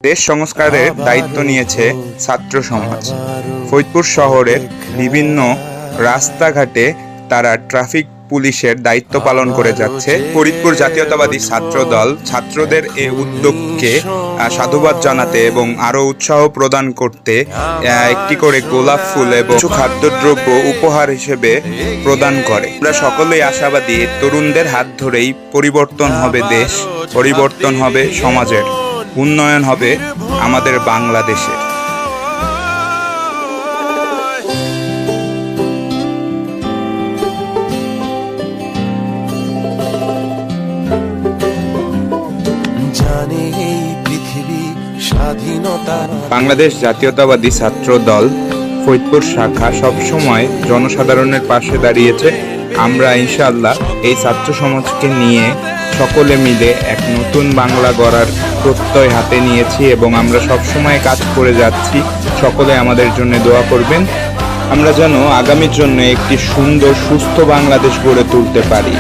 দেশ সংস্কারের দায়িত্ব নিয়েছে ছাত্র সমাজ। ফরিদপুর শহরের বিভিন্ন রাস্তাঘাটে তারা ট্রাফিক পুলিশের দায়িত্ব পালন করে যাচ্ছে। ফরিদপুর জাতীয়তাবাদী ছাত্র দল ছাত্রদের এই উদ্যোগকে সাধুবাদ জানাতে এবং আরও উৎসাহ প্রদান করতে একটি করে গোলাপ ফুল এবং কিছু খাদ্যদ্রব্য উপহার হিসেবে প্রদান করে। আমরা সকলেই আশাবাদী তরুণদের হাত ধরেই পরিবর্তন হবে দেশ, পরিবর্তন হবে সমাজের, উন্নয়ন হবে আমাদের বাংলাদেশের। বাংলাদেশ জাতীয়তাবাদী ছাত্র দল ফরিদপুর শাখা সবসময় জনসাধারণের পাশে দাঁড়িয়েছে। আমরা ইনশাআল্লাহ এই ছাত্র সমাজকে নিয়ে সকলে মিলে এক নতুন বাংলা গড়ার প্রত্যয় হাতে নিয়েছি এবং আমরা সবসময় কাজ করে যাচ্ছি। সকলে আমাদের জন্য দোয়া করবেন, আমরা যেন আগামীর জন্য একটি সুন্দর সুস্থ বাংলাদেশ গড়ে তুলতে পারি।